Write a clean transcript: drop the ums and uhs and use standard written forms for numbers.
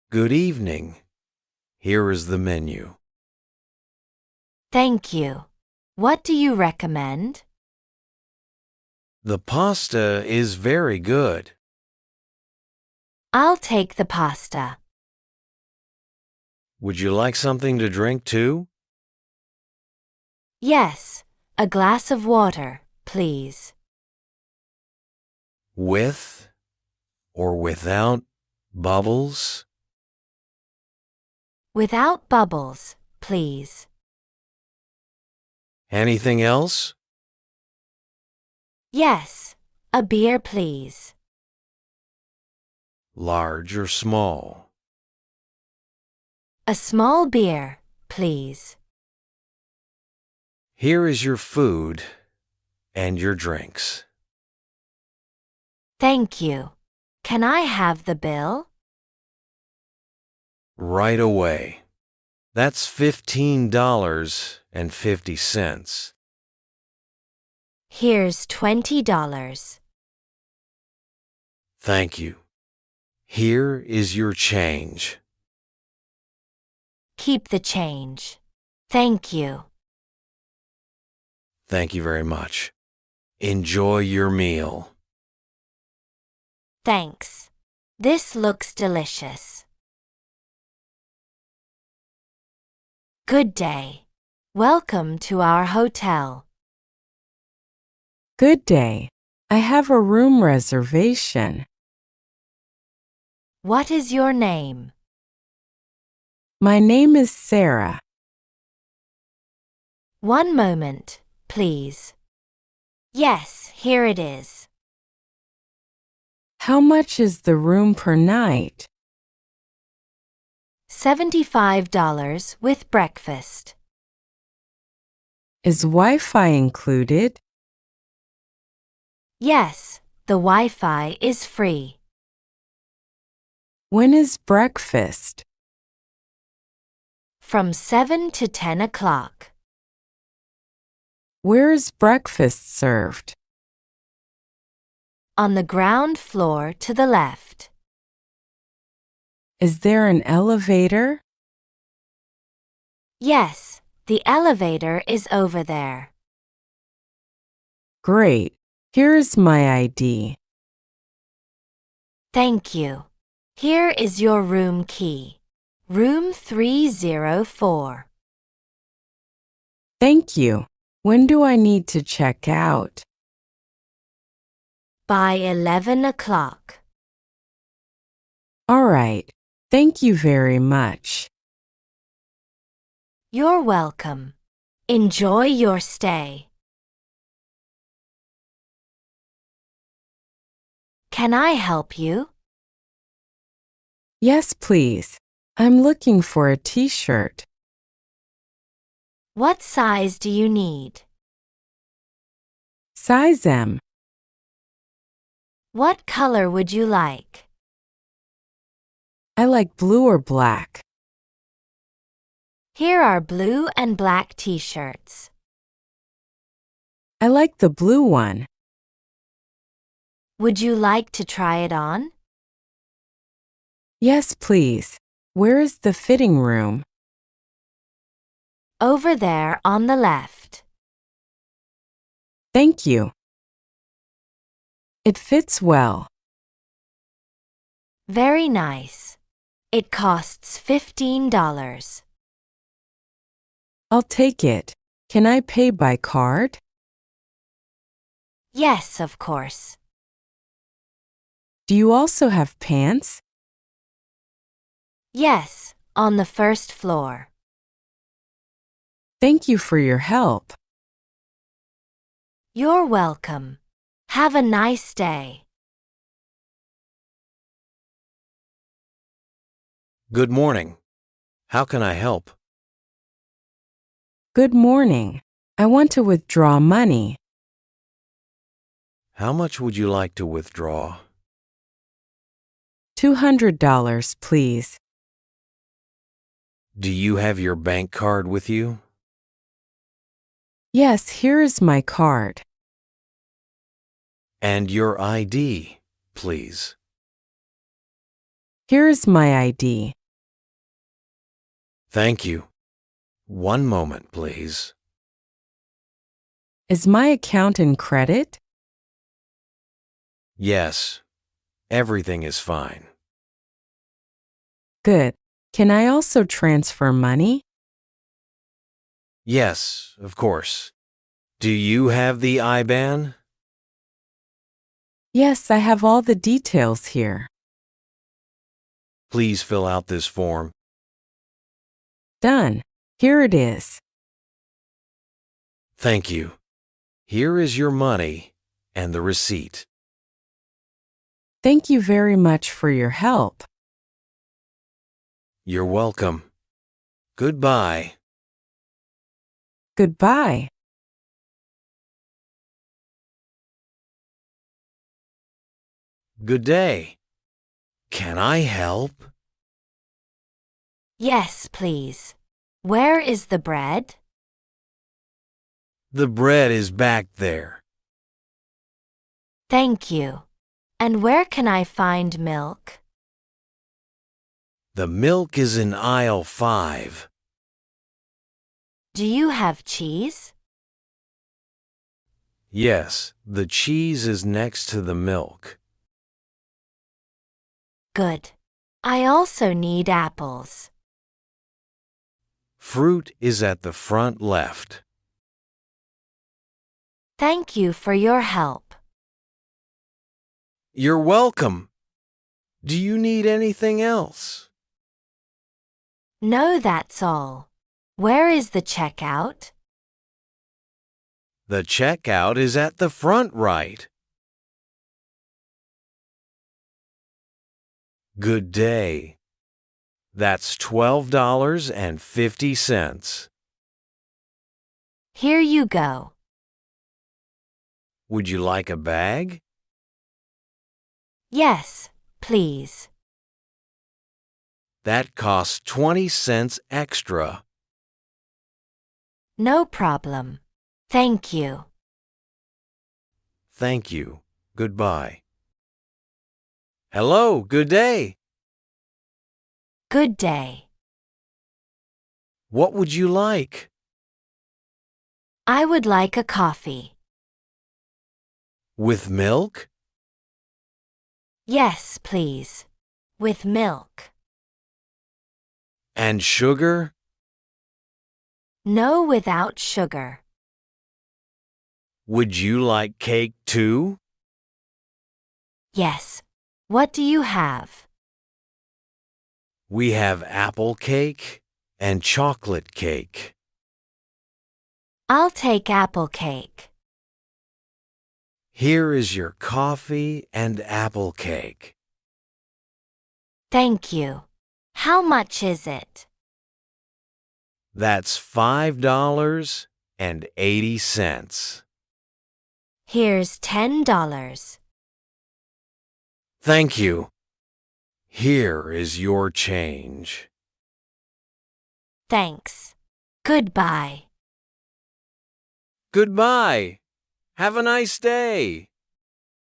Good evening. Here is the menu. Thank you. What do you recommend? The pasta is very good. I'll take the pasta. Would you like something to drink too? Yes, a glass of water, please. With or without bubbles? Without bubbles, please. Anything else? Yes, a beer, please. Large or small? A small beer, please. Here is your food and your drinks. Thank you. Can I have the bill? Right away. That's $15.50. Here's $20. Thank you. Here is your change. Keep the change. Thank you. Thank you very much. Enjoy your meal. Thanks. This looks delicious. Good day. Welcome to our hotel. Good day. I have a room reservation. What is your name? My name is Sarah. One moment, please. Yes, here it is. How much is the room per night? $75 with breakfast. Is Wi-Fi included? Yes, the Wi-Fi is free. When is breakfast? From 7 to 10 o'clock. Where is breakfast served? On the ground floor to the left. Is there an elevator? Yes, the elevator is over there. Great. Here is my ID. Thank you. Here is your room key. Room 304. Thank you. When do I need to check out? By 11 o'clock. All right. Thank you very much. You're welcome. Enjoy your stay. Can I help you? Yes, please. I'm looking for a t-shirt. What size do you need? Size M. What color would you like? I like blue or black. Here are blue and black t-shirts. I like the blue one. Would you like to try it on? Yes, please. Where is the fitting room? Over there on the left. Thank you. It fits well. Very nice. It costs $15. I'll take it. Can I pay by card? Yes, of course. Do you also have pants? Yes, on the first floor. Thank you for your help. You're welcome. Have a nice day. Good morning. How can I help? Good morning. I want to withdraw money. How much would you like to withdraw? $200, please. Do you have your bank card with you? Yes, here is my card. And your ID, please. Here is my ID. Thank you. One moment, please. Is my account in credit? Yes, everything is fine. Good. Can I also transfer money? Yes, of course. Do you have the IBAN? Yes, I have all the details here. Please fill out this form. Done. Here it is. Thank you. Here is your money and the receipt. Thank you very much for your help. You're welcome. Goodbye. Goodbye. Good day. Can I help? Yes, please. Where is the bread? The bread is back there. Thank you. And where can I find milk? The milk is in aisle 5. Do you have cheese? Yes, the cheese is next to the milk. Good. I also need apples. Fruit is at the front left. Thank you for your help. You're welcome. Do you need anything else? No, that's all. Where is the checkout? The checkout is at the front right. Good day. That's $12.50. Here you go. Would you like a bag? Yes, please. That costs 20 cents extra. No problem. Thank you. Thank you. Goodbye. Hello, good day. Good day. What would you like? I would like a coffee. With milk? Yes, please. With milk. And sugar? No, without sugar. Would you like cake too? Yes. What do you have? We have apple cake and chocolate cake. I'll take apple cake. Here is your coffee and apple cake. Thank you. How much is it? That's $5.80. Here's $10. Thank you. Here is your change. Thanks. Goodbye. Goodbye. Have a nice day.